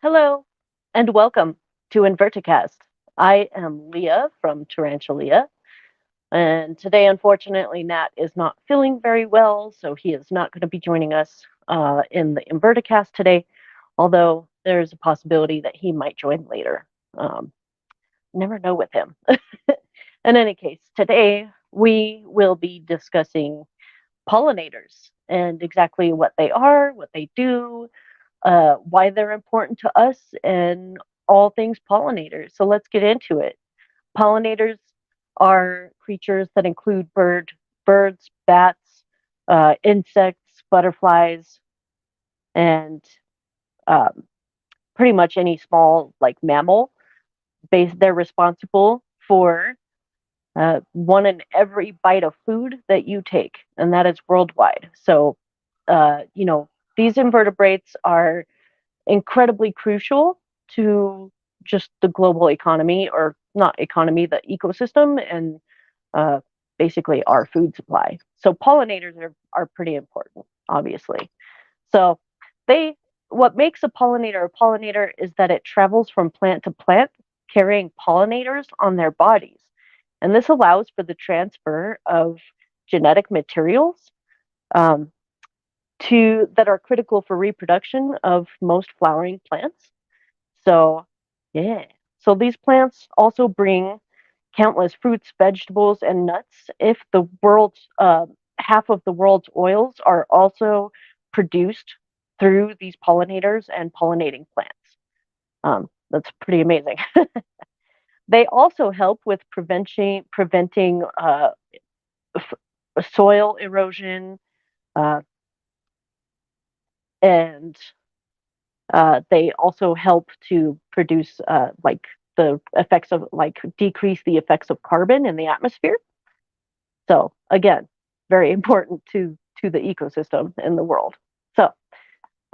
Hello, and welcome to InvwrtiCast. I am Leah from Tarantulia, and today, unfortunately, Nat is not feeling very well, so he is not going to be joining us in the InvwrtiCast today, although there's a possibility that he might join later. Um, Never know with him. In any case, today we will be discussing pollinators and exactly what they are, what they do, why they're important to us, and all things pollinators. So let's get into it. Pollinators are creatures that include birds, bats, insects, butterflies, and um, pretty much any small like mammal. They're responsible for one in every bite of food that you take, and that is worldwide. So, these invertebrates are incredibly crucial to just the global economy, or not economy, the ecosystem, and uh, basically our food supply. So pollinators are pretty important, obviously. So they what makes a pollinator is that it travels from plant to plant carrying pollinators on their bodies. And this allows for the transfer of genetic materials um, to that are critical for reproduction of most flowering plants. So, yeah. So these plants also bring countless fruits, vegetables, and nuts. If the world's half of the world's oils are also produced through these pollinators and pollinating plants. That's pretty amazing. They also help with preventing soil erosion, uh, and they also help to produce like the effects of like decrease the effects of carbon in the atmosphere. So again, very important to the ecosystem in the world. So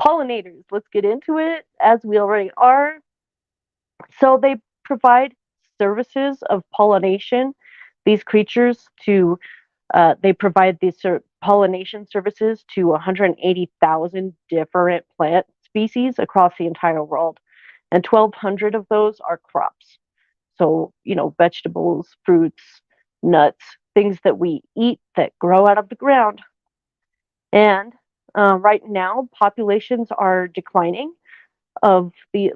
pollinators, let's get into it as we already are. So they provide services of pollination. These creatures to they provide these pollination services to 180,000 different plant species across the entire world, and 1,200 of those are crops. So, vegetables, fruits, nuts, things that we eat that grow out of the ground. And right now, populations are declining of these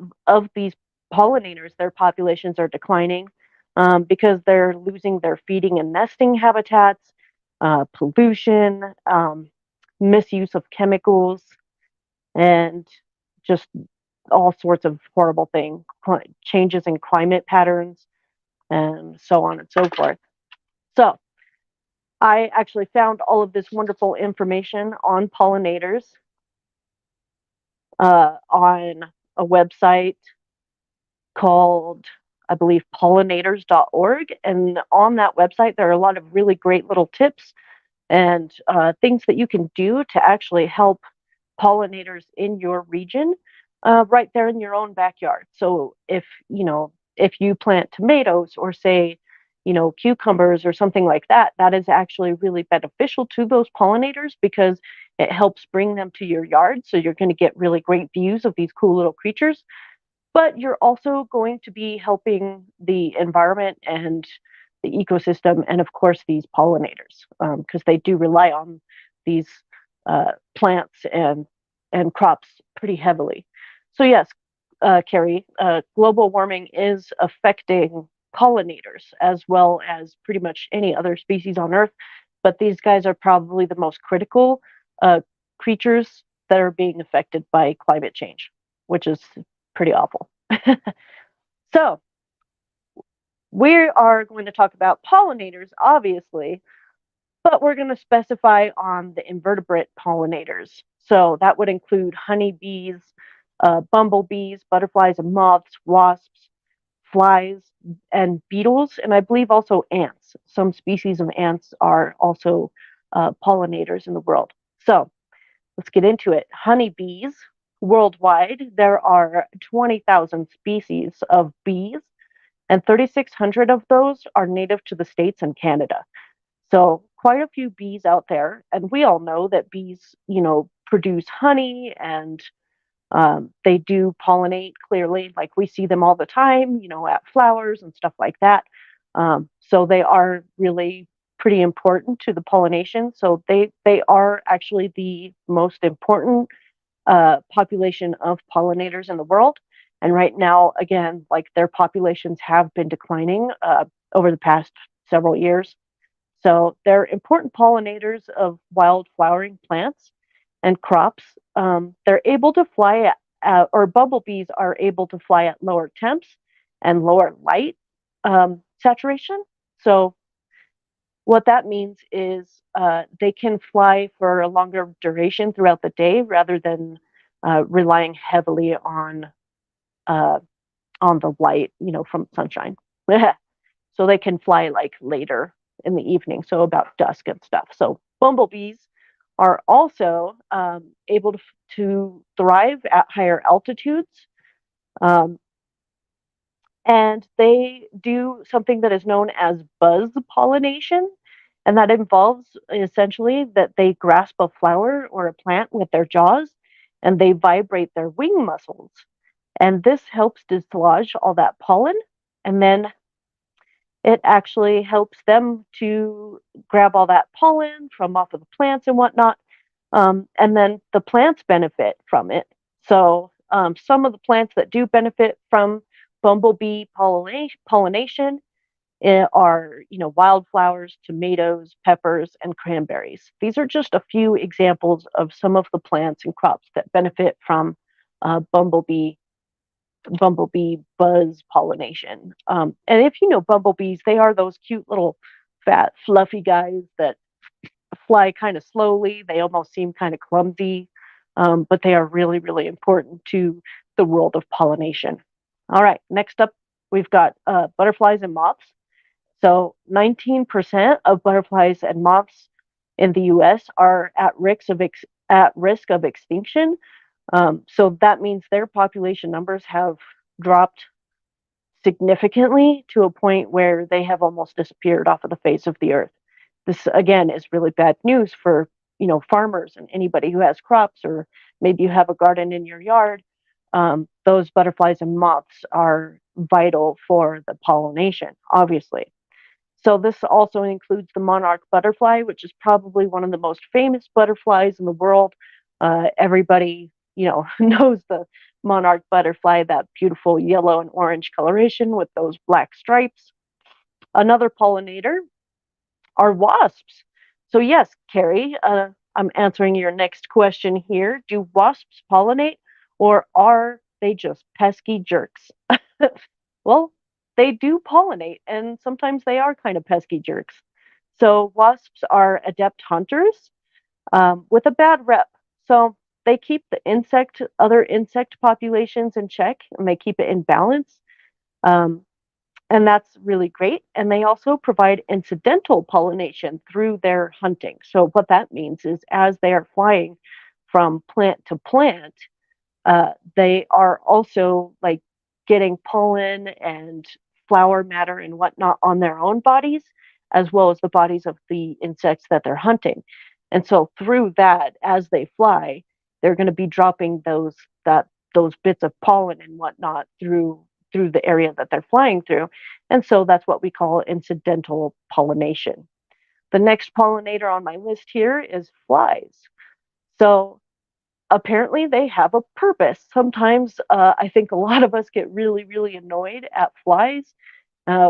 pollinators. Their populations are declining because they're losing their feeding and nesting habitats, pollution, misuse of chemicals, and just all sorts of horrible things, changes in climate patterns, and so on and so forth. So, I actually found all of this wonderful information on pollinators on a website called, I believe, pollinators.org. And on that website, there are a lot of really great little tips and things that you can do to actually help pollinators in your region right there in your own backyard. So if you plant tomatoes or say, cucumbers or something like that, that is actually really beneficial to those pollinators because it helps bring them to your yard. So you're going to get really great views of these cool little creatures, but you're also going to be helping the environment and the ecosystem, and of course these pollinators, because they do rely on these plants and crops pretty heavily. So yes, Carrie, global warming is affecting pollinators as well as pretty much any other species on Earth, but these guys are probably the most critical uh, creatures that are being affected by climate change, which is pretty awful. So, we are going to talk about pollinators, obviously, but we're going to specify on the invertebrate pollinators. So, that would include honeybees, bumblebees, butterflies and moths, wasps, flies, and beetles, and I believe also ants. Some species of ants are also pollinators in the world. So, let's get into it. Honeybees. Worldwide, there are 20,000 species of bees, and 3,600 of those are native to the States and Canada. So, quite a few bees out there. And we all know that bees, produce honey and They do pollinate clearly, like we see them all the time, at flowers and stuff like that. So they are really pretty important to the pollination. So they are actually the most important population of pollinators in the world. And right now, again, like their populations have been declining over the past several years. So they're important pollinators of wild flowering plants and crops. They're able to fly or bumblebees are able to fly at lower temps and lower light saturation. So what that means is they can fly for a longer duration throughout the day rather than relying heavily uh, on the light, from sunshine. So they can fly like later in the evening, so about dusk and stuff. So bumblebees are also able to thrive at higher altitudes. Um, and they do something that is known as buzz pollination. And that involves essentially that they grasp a flower or a plant with their jaws and they vibrate their wing muscles. And this helps dislodge all that pollen. And then it actually helps them to grab all that pollen from off of the plants and whatnot. And then the plants benefit from it. So some of the plants that do benefit from bumblebee pollination are, wildflowers, tomatoes, peppers, and cranberries. These are just a few examples of some of the plants and crops that benefit from bumblebee buzz pollination. And if you know bumblebees, they are those cute little fat, fluffy guys that fly kind of slowly. They almost seem kind of clumsy, but they are really, really important to the world of pollination. All right, next up, we've got butterflies and moths. So 19% of butterflies and moths in the U.S. are at risk of extinction. So that means their population numbers have dropped significantly to a point where they have almost disappeared off of the face of the earth. This again is really bad news for farmers and anybody who has crops, or maybe you have a garden in your yard. Those butterflies and moths are vital for the pollination, obviously. So this also includes the monarch butterfly, which is probably one of the most famous butterflies in the world. Everybody, knows the monarch butterfly, that beautiful yellow and orange coloration with those black stripes. Another pollinator are wasps. So yes, Carrie, I'm answering your next question here. Do wasps pollinate, or are they just pesky jerks? Well, they do pollinate, and sometimes they are kind of pesky jerks. So wasps are adept hunters with a bad rep. So they keep the other insect populations in check, and they keep it in balance. Um, and that's really great. And they also provide incidental pollination through their hunting. So what that means is as they are flying from plant to plant, they are also like getting pollen and flower matter and whatnot on their own bodies, as well as the bodies of the insects that they're hunting. And so through that, as they fly, they're going to be dropping those bits of pollen and whatnot through the area that they're flying through. And so that's what we call incidental pollination. The next pollinator on my list here is flies. So apparently they have a purpose. Sometimes I think a lot of us get really, really annoyed at flies.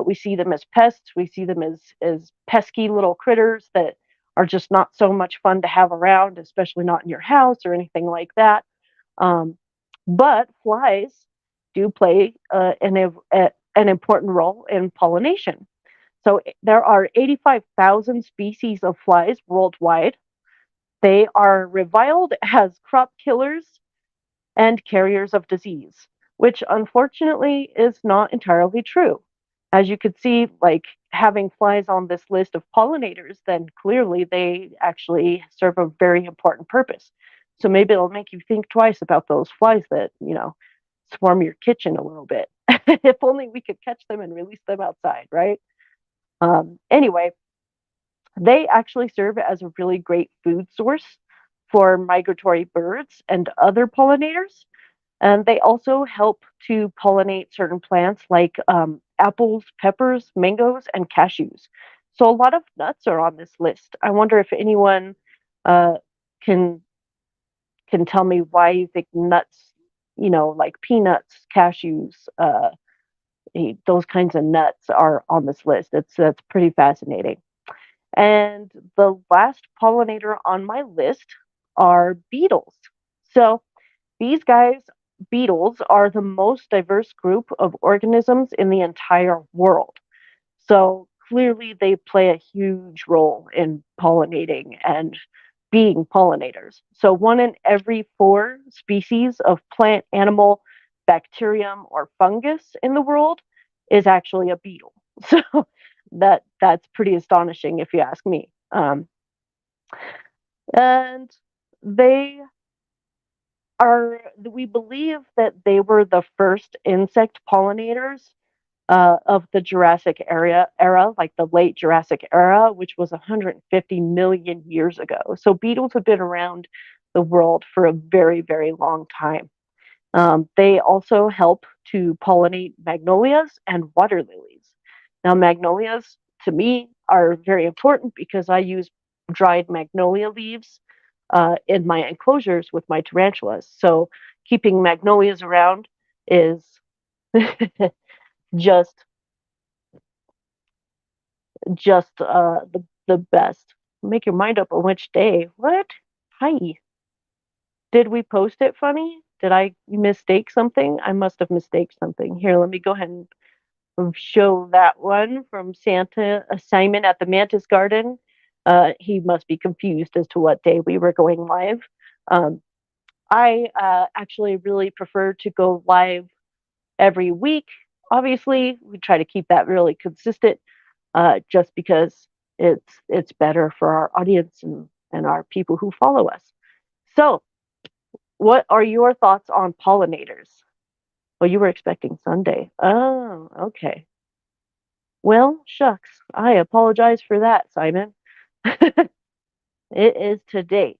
We see them as pests. We see them as pesky little critters that are just not so much fun to have around, especially not in your house or anything like that. But flies do play an important role in pollination. So there are 85,000 species of flies worldwide. They are reviled as crop killers and carriers of disease, which unfortunately is not entirely true. As you could see, like having flies on this list of pollinators, then clearly they actually serve a very important purpose. So maybe it'll make you think twice about those flies that, swarm your kitchen a little bit. If only we could catch them and release them outside, right? Anyway, they actually serve as a really great food source for migratory birds and other pollinators. And they also help to pollinate certain plants like apples, peppers, mangoes, and cashews. So a lot of nuts are on this list. I wonder if anyone uh, can tell me why you think nuts, like peanuts, cashews, those kinds of nuts are on this list. That's pretty fascinating. And the last pollinator on my list are beetles. So these guys, beetles, are the most diverse group of organisms in the entire world. So clearly, they play a huge role in pollinating and being pollinators. So, one in every four species of plant, animal, bacterium, or fungus in the world is actually a beetle. So, that's pretty astonishing if you ask me. And they we believe that they were the first insect pollinators of the Jurassic era, like the late Jurassic era, which was 150 million years ago. So beetles have been around the world for a very, very long time. They also help to pollinate magnolias and water lilies. Now, magnolias to me are very important because I use dried magnolia leaves in my enclosures with my tarantulas. So keeping magnolias around is just the best. Make your mind up on which day. What? Hi. Did we post it funny? Did I mistake something? I must have mistaked something. Here, let me go ahead and show that one from Santa Simon at the Mantis Garden. He must be confused as to what day we were going live. Um, I actually really prefer to go live every week. Obviously, we try to keep that really consistent, just because it's better for our audience and our people who follow us. So, what are your thoughts on pollinators? Well, you were expecting Sunday. Oh, okay. Well, shucks. I apologize for that, Simon. It is today.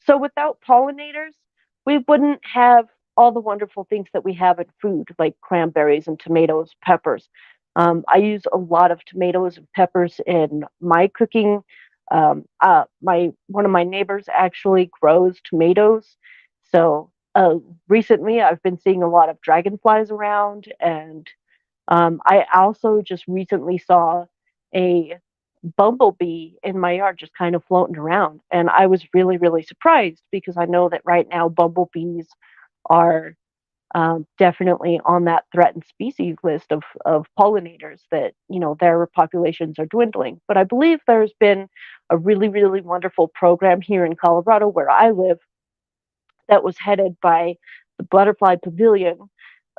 So without pollinators, we wouldn't have all the wonderful things that we have in food, like cranberries and tomatoes, peppers. I use a lot of tomatoes and peppers in my cooking. My one of my neighbors actually grows tomatoes, so recently I've been seeing a lot of dragonflies around, and I also just recently saw a bumblebee in my yard just kind of floating around. And I was really, really surprised because I know that right now bumblebees are definitely on that threatened species list of pollinators that, their populations are dwindling. But I believe there's been a really, really wonderful program here in Colorado where I live that was headed by the Butterfly Pavilion,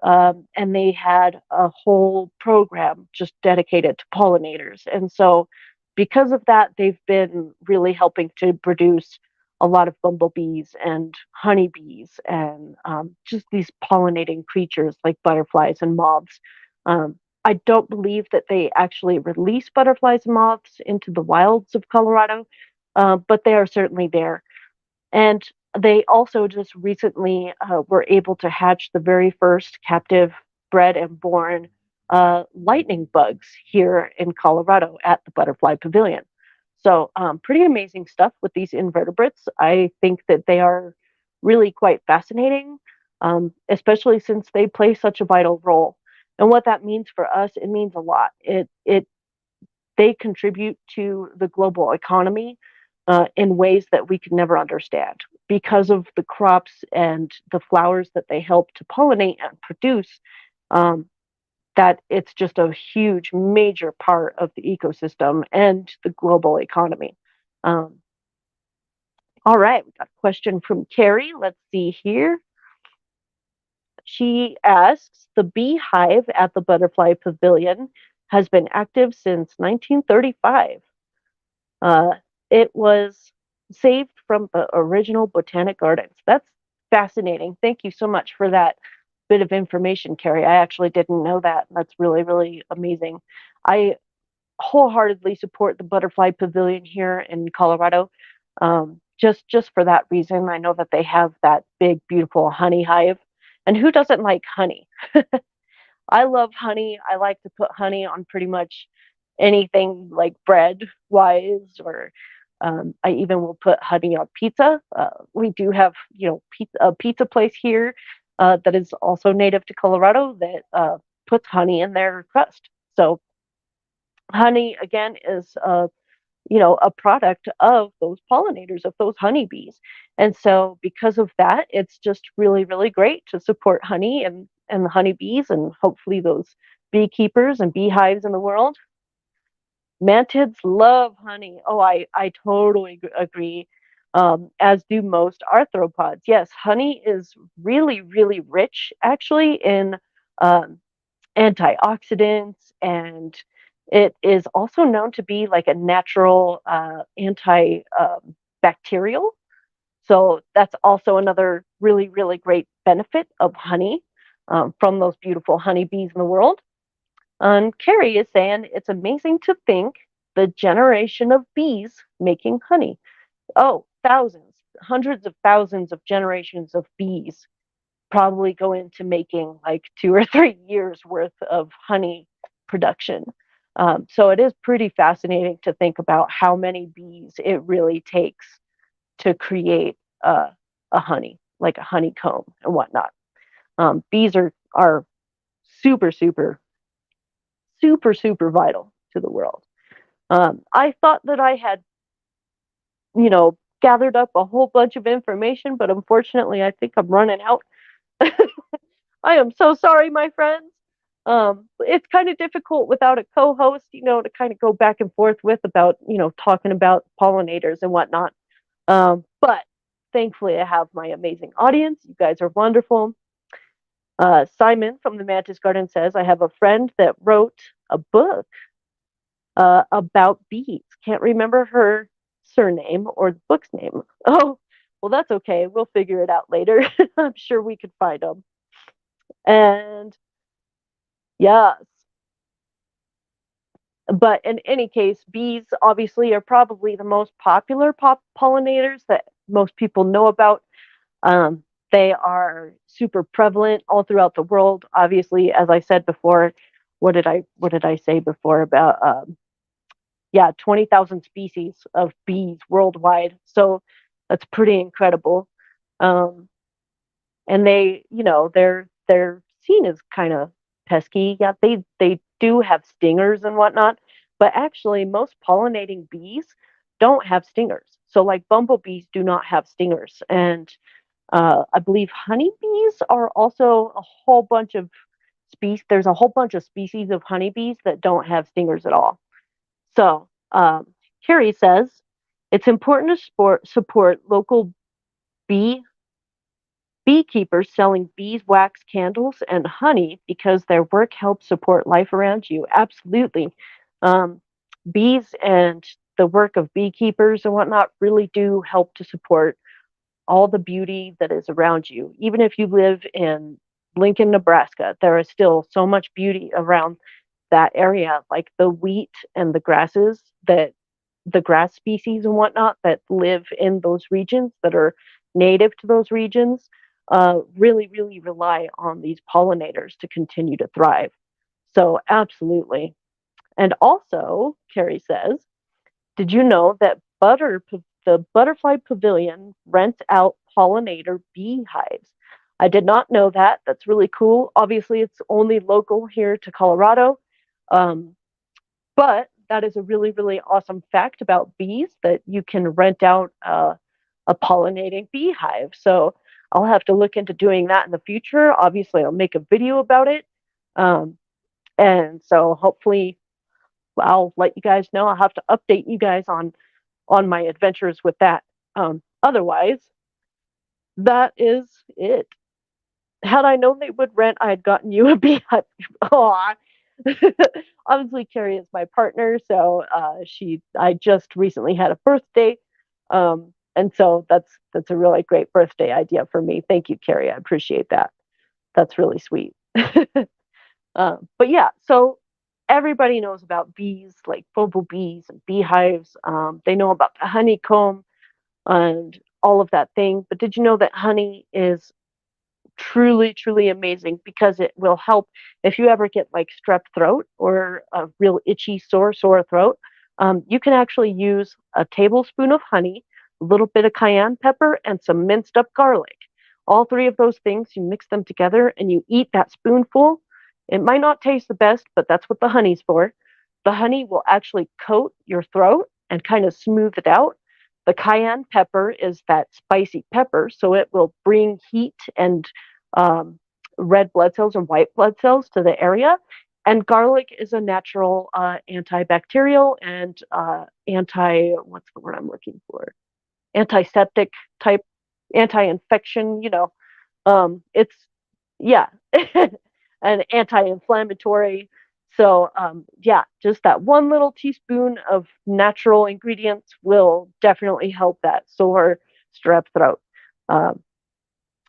and they had a whole program just dedicated to pollinators. And so, because of that, they've been really helping to produce a lot of bumblebees and honeybees and just these pollinating creatures like butterflies and moths. I don't believe that they actually release butterflies and moths into the wilds of Colorado, but they are certainly there. And they also just recently were able to hatch the very first captive bred and born lightning bugs here in Colorado at the Butterfly Pavilion. So, pretty amazing stuff with these invertebrates. I think that they are really quite fascinating, especially since they play such a vital role. And what that means for us, it means a lot. They contribute to the global economy in ways that we could never understand because of the crops and the flowers that they help to pollinate and produce. Um, that it's just a huge, major part of the ecosystem and the global economy. Um, all right, we got a question from Carrie. Let's see here. She asks, the beehive at the Butterfly Pavilion has been active since 1935. Uh, it was saved from the original Botanic Gardens. That's fascinating. Thank you so much for that bit of information, Carrie. I actually didn't know that. That's really, really amazing. I wholeheartedly support the Butterfly Pavilion here in Colorado. Just for that reason, I know that they have that big, beautiful honey hive, And who doesn't like honey? I love honey. I like to put honey on pretty much anything like bread wise, or I even will put honey on pizza. We do have, a pizza place here that is also native to Colorado that puts honey in their crust. So honey again is a product of those pollinators, of those honeybees. And so because of that, it's just really, really great to support honey and the honeybees and hopefully those beekeepers and beehives in the world. Mantids love honey. Oh, I totally agree. As do most arthropods. Yes, honey is really, really rich actually in um, antioxidants, and it is also known to be like a natural antibacterial. So that's also another really, really great benefit of honey from those beautiful honeybees in the world. And Carrie is saying it's amazing to think the generation of bees making honey. Oh, thousands, hundreds of thousands of generations of bees probably go into making like 2 or 3 years worth of honey production. So it is pretty fascinating to think about how many bees it really takes to create a honey, like a honeycomb and whatnot. Bees are super, super, super, super vital to the world. I thought that I had, gathered up a whole bunch of information, but unfortunately, I think I'm running out. I am so sorry, my friends. It's kind of difficult without a co-host, to kind of go back and forth with about, talking about pollinators and whatnot. But thankfully, I have my amazing audience. You guys are wonderful. Simon from the Mantis Garden says, I have a friend that wrote a book about bees. Can't remember her surname or the book's name. Oh, well, that's okay. We'll figure it out later. I'm sure we could find them. And yes, but in any case, bees obviously are probably the most popular pollinators that most people know about. Um, they are super prevalent all throughout the world. Obviously, as I said before, what did I say before about 20,000 species of bees worldwide. So that's pretty incredible. Um, and they're seen as kind of pesky. Yeah, they do have stingers and whatnot, but actually most pollinating bees don't have stingers. So like bumblebees do not have stingers, and I believe honeybees are also a whole bunch of species. There's a whole bunch of species of honeybees that don't have stingers at all. So Carrie says it's important to support local bee beekeepers selling beeswax candles and honey because their work helps support life around you. Absolutely. Um, Bees and the work of beekeepers and whatnot really do help to support all the beauty that is around you. Even if you live in Lincoln, Nebraska, there is still so much beauty around that area, like the wheat and the grasses that the grass species and whatnot that live in those regions that are native to those regions really, really rely on these pollinators to continue to thrive. So, absolutely. And also, Carrie says, did you know that the Butterfly Pavilion rents out pollinator beehives? I did not know that. That's really cool. Obviously, it's only local here to Colorado. Um, but that is a really, really awesome fact about bees that you can rent out a pollinating beehive. So I'll have to look into doing that in the future. Obviously, I'll make a video about it. Um, and so hopefully I'll let you guys know. I'll have to update you guys on my adventures with that. Otherwise, that is it. Had I known they would rent, I had gotten you a beehive. Aw. Obviously, Carrie is my partner, so I just recently had a birthday, and so that's a really great birthday idea for me. Thank you, Carrie. I appreciate that. That's really sweet. But yeah, so everybody knows about bees, like bumblebees and beehives. They know about the honeycomb and all of that thing. But did you know that honey is truly, truly amazing because it will help if you ever get like strep throat or a real itchy, sore throat. You can actually use a tablespoon of honey, a little bit of cayenne pepper, and some minced up garlic. All three of those things, you mix them together and you eat that spoonful. It might not taste the best, but that's what the honey's for. The honey will actually coat your throat and kind of smooth it out. The cayenne pepper is that spicy pepper, so it will bring heat and um, red blood cells and white blood cells to the area. And garlic is a natural antibacterial and what's the word I'm looking for? Antiseptic type, anti-infection, it's, yeah, an anti-inflammatory. So, yeah, just that one little teaspoon of natural ingredients will definitely help that sore strep throat. Um,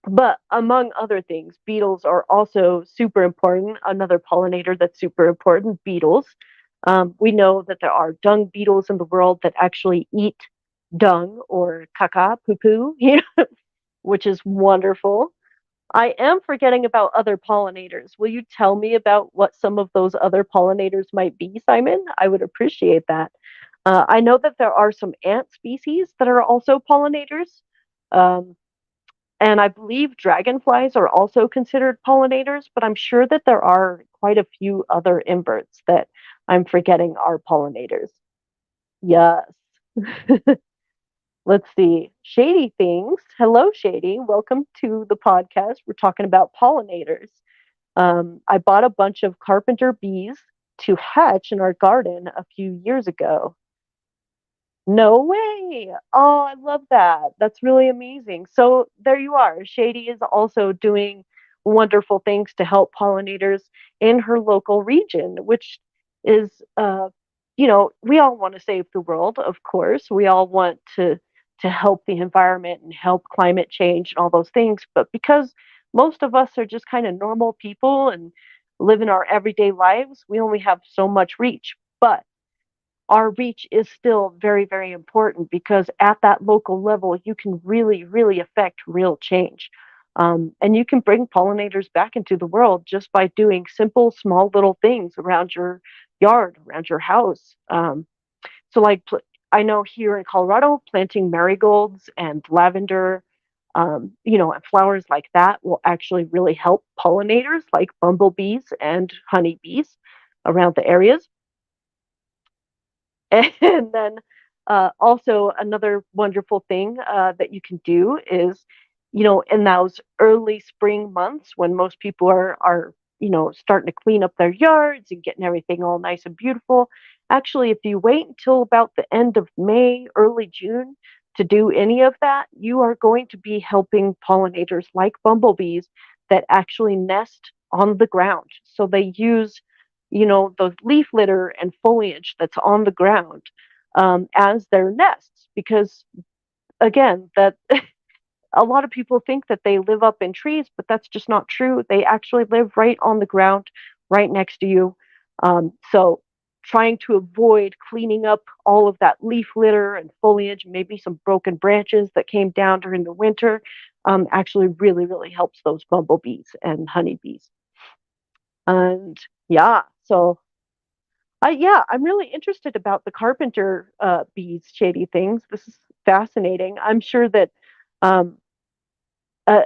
but among other things, beetles are also super important. Another pollinator that's super important, beetles. We know that there are dung beetles in the world that actually eat dung or caca, poo poo, which is wonderful. I am forgetting about other pollinators. Will you tell me about what some of those other pollinators might be, Simon? I would appreciate that. I know that there are some ant species that are also pollinators. Um, and I believe dragonflies are also considered pollinators, but I'm sure that there are quite a few other inverts that I'm forgetting are pollinators. Yes. Let's see. Shady Things. Hello, Shady. Welcome to the podcast. We're talking about pollinators. I bought a bunch of carpenter bees to hatch in our garden a few years ago. No way. Oh, I love that. That's really amazing. So there you are. Shady is also doing wonderful things to help pollinators in her local region, which is, we all want to save the world, of course. We all want to help the environment and help climate change and all those things. But because most of us are just kind of normal people and live in our everyday lives, we only have so much reach. But our reach is still very, very important because at that local level, you can really, really affect real change. And you can bring pollinators back into the world just by doing simple, small little things around your yard, around your house. So, like, I know here in Colorado, planting marigolds and lavender, and flowers like that will actually really help pollinators like bumblebees and honeybees around the areas. And then also another wonderful thing that you can do is, in those early spring months when most people are starting to clean up their yards and getting everything all nice and beautiful. Actually, if you wait until about the end of May, early June to do any of that, you are going to be helping pollinators like bumblebees that actually nest on the ground. So they use the leaf litter and foliage that's on the ground as their nests because again that a lot of people think that they live up in trees, but that's just not true. They actually live right on the ground right next to you. So trying to avoid cleaning up all of that leaf litter and foliage, maybe some broken branches that came down during the winter, actually really, really helps those bumblebees and honeybees. And yeah, so I'm really interested about the carpenter bees, Shady Things. This is fascinating. I'm sure that,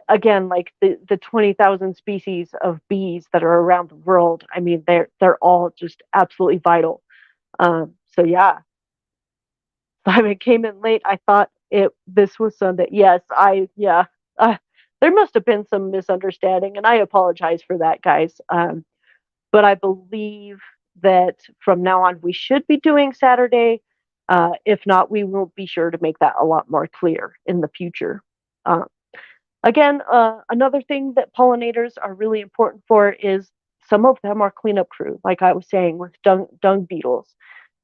again, like the 20,000 species of bees that are around the world. I mean, they're all just absolutely vital. So yeah, Simon came in late. I thought this was Sunday. Yes, yeah. Uh, there must have been some misunderstanding, and I apologize for that, guys. But I believe that from now on we should be doing Saturday. If not, we will be sure to make that a lot more clear in the future. Uh, Again, another thing that pollinators are really important for is some of them are cleanup crew, like I was saying with dung beetles,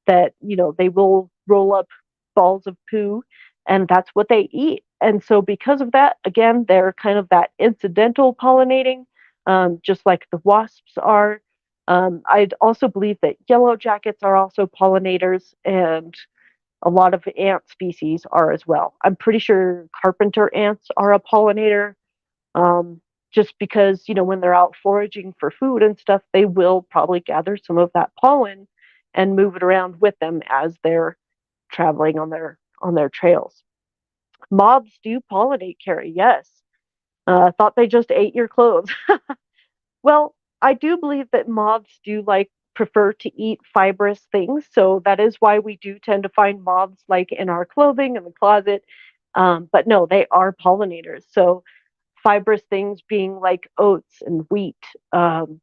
that they will roll up balls of poo, and that's what they eat. And so, because of that, again, they're kind of that incidental pollinating, just like the wasps are. I'd also believe that yellow jackets are also pollinators, and a lot of ant species are as well. I'm pretty sure carpenter ants are a pollinator. Um, just because, when they're out foraging for food and stuff, they will probably gather some of that pollen and move it around with them as they're traveling on their trails. Moths do pollinate, Carrie. Yes. Thought they just ate your clothes. Well, I do believe that moths do prefer to eat fibrous things, so that is why we do tend to find moths in our clothing in the closet. But no, they are pollinators. So fibrous things being like oats and wheat, um,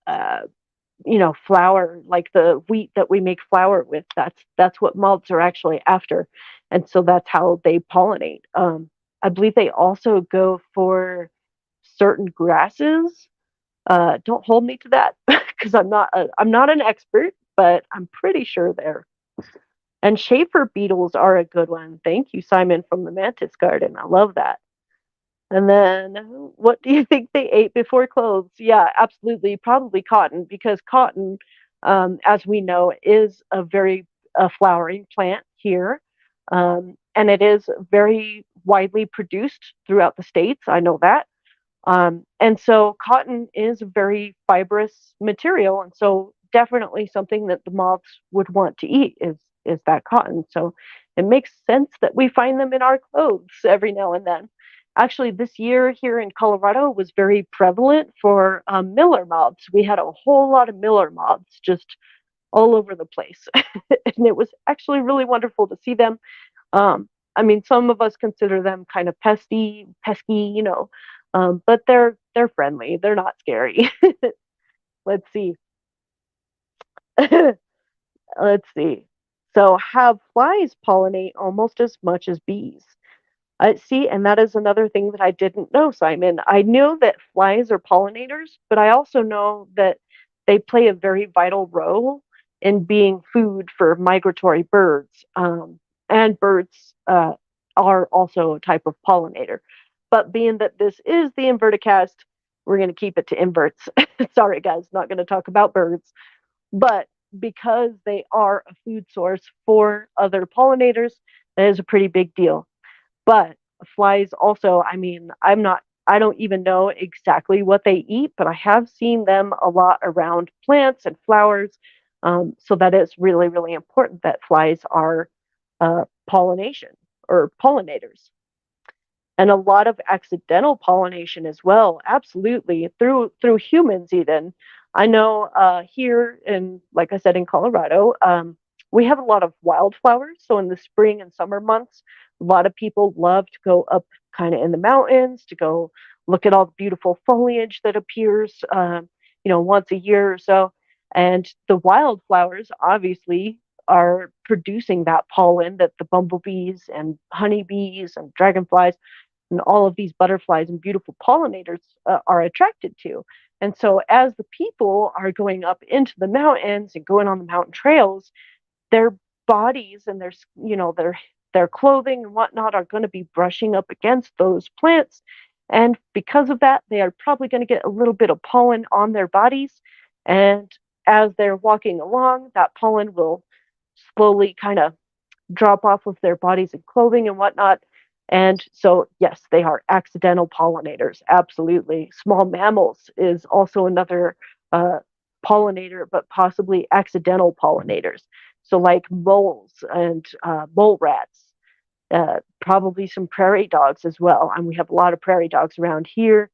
uh, flour, like the wheat that we make flour with. That's what moths are actually after, and so that's how they pollinate. I believe they also go for certain grasses. Don't hold me to that because I'm not an expert, but I'm pretty sure there. And Schaefer beetles are a good one. Thank you, Simon from the Mantis Garden. I love that. And then, what do you think they ate before clothes? Yeah, absolutely, probably cotton, because cotton, as we know, is a very flowering plant here, and it is very widely produced throughout the states. I know that. And so cotton is a very fibrous material, and so definitely something that the moths would want to eat is that cotton. So it makes sense that we find them in our clothes every now and then. Actually, this year here in Colorado was very prevalent for miller moths. We had a whole lot of miller moths just all over the place, and it was actually really wonderful to see them. I mean, some of us consider them kind of pesky, but they're friendly. They're not scary. Let's see. Let's see. So, have flies pollinate almost as much as bees? I see, and that is another thing that I didn't know, Simon. I knew that flies are pollinators, but I also know that they play a very vital role in being food for migratory birds. And birds are also a type of pollinator. But being that this is the InvertiCast, we're going to keep it to inverts. Sorry, guys, not going to talk about birds. But because they are a food source for other pollinators, that is a pretty big deal. But flies also, I mean, I don't even know exactly what they eat, but I have seen them a lot around plants and flowers. So that is really, really important that flies are pollination or pollinators, and a lot of accidental pollination as well. Absolutely, through humans even. I know here in, like I said, in Colorado, we have a lot of wildflowers. So in the spring and summer months, a lot of people love to go up kind of in the mountains to go look at all the beautiful foliage that appears, once a year or so. And the wildflowers obviously are producing that pollen that the bumblebees and honeybees and dragonflies and all of these butterflies and beautiful pollinators are attracted to. And so, as the people are going up into the mountains and going on the mountain trails, their bodies and their clothing and whatnot are going to be brushing up against those plants, and because of that, they are probably going to get a little bit of pollen on their bodies. And as they're walking along, that pollen will slowly kind of drop off of their bodies and clothing and whatnot. And so, yes, they are accidental pollinators. Absolutely. Small mammals is also another pollinator, but possibly accidental pollinators. So, like moles and mole rats, probably some prairie dogs as well. And we have a lot of prairie dogs around here.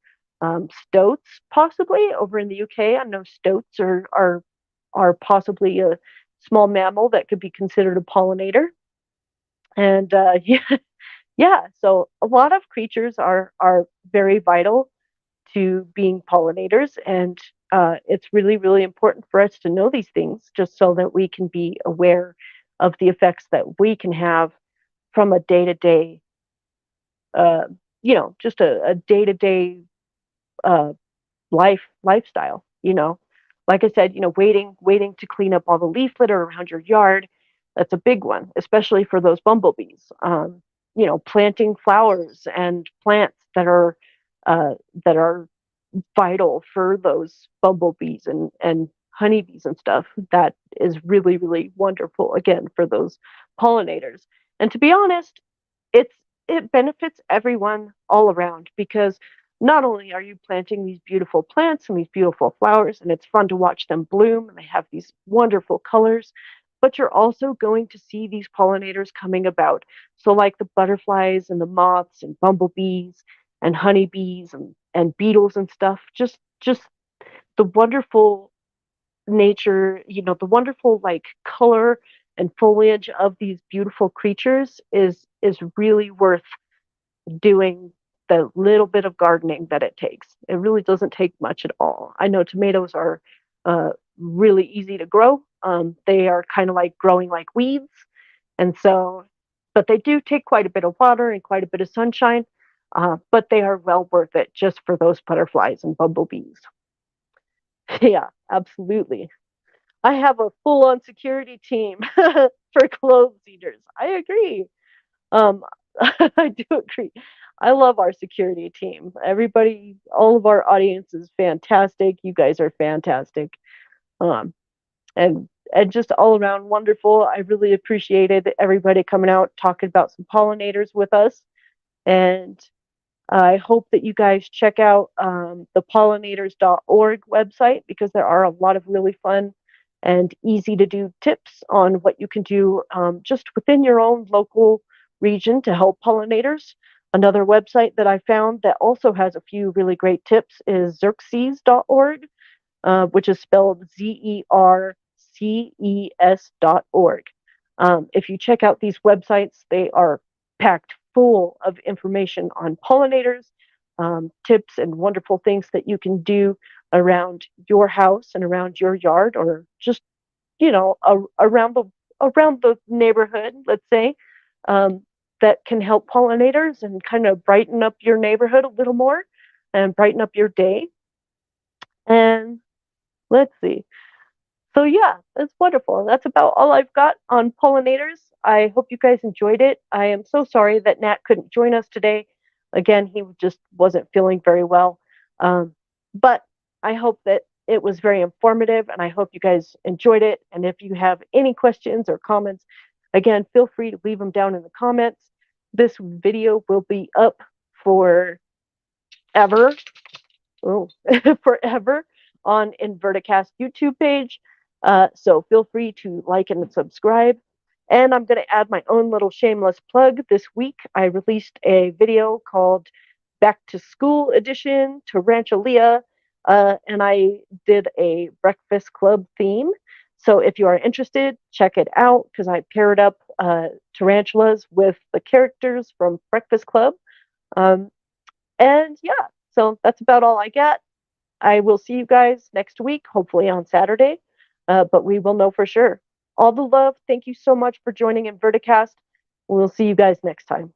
Stoats, possibly over in the UK. I know stoats are possibly a small mammal that could be considered a pollinator. And yeah, yeah, so a lot of creatures are very vital to being pollinators, and it's really, really important for us to know these things just so that we can be aware of the effects that we can have from a day-to-day, uh, just a day-to-day uh, lifestyle. Like I said, waiting to clean up all the leaf litter around your yard. That's a big one, especially for those bumblebees. Planting flowers and plants uh, that are vital for those bumblebees and honeybees and stuff. That is really, really wonderful again for those pollinators. And to be honest, it's it benefits everyone all around because not only are you planting these beautiful plants and these beautiful flowers, and it's fun to watch them bloom, and they have these wonderful colors, but you're also going to see these pollinators coming about. So, like the butterflies and the moths and bumblebees and honeybees and beetles and stuff, just the wonderful nature, the wonderful like color and foliage of these beautiful creatures is really worth doing the little bit of gardening that it takes. It really doesn't take much at all. I know tomatoes are really easy to grow. They are kind of like growing like weeds. And so, but they do take quite a bit of water and quite a bit of sunshine. But they are well worth it just for those butterflies and bumblebees. Yeah, absolutely. I have a full on security team for clothes eaters. I agree. Um, I do agree. I love our security team. Everybody, all of our audience is fantastic. You guys are fantastic. Um, and just all around wonderful. I really appreciated everybody coming out talking about some pollinators with us. And I hope that you guys check out the pollinators.org website because there are a lot of really fun and easy to do tips on what you can do just within your own local region to help pollinators. Another website that I found that also has a few really great tips is xerces.org, which is spelled ZERCES.org. If you check out these websites, they are packed full of information on pollinators, tips, and wonderful things that you can do around your house and around your yard, or just around the neighborhood. Let's say that can help pollinators and kind of brighten up your neighborhood a little more and brighten up your day. And let's see. So yeah, that's wonderful. That's about all I've got on pollinators. I hope you guys enjoyed it. I am so sorry that Nat couldn't join us today. Again, he just wasn't feeling very well. But I hope that it was very informative and I hope you guys enjoyed it. And if you have any questions or comments, again, feel free to leave them down in the comments. This video will be up forever. Forever on InvwrtiCast YouTube page. So feel free to like and subscribe. And I'm going to add my own little shameless plug. This week, I released a video called Back to School Edition Tarantula, and I did a Breakfast Club theme. So if you are interested, check it out because I paired up tarantulas with the characters from Breakfast Club. And yeah, so that's about all I got. I will see you guys next week, hopefully on Saturday, but we will know for sure. All the love. Thank you so much for joining InvwrtiCast. We'll see you guys next time.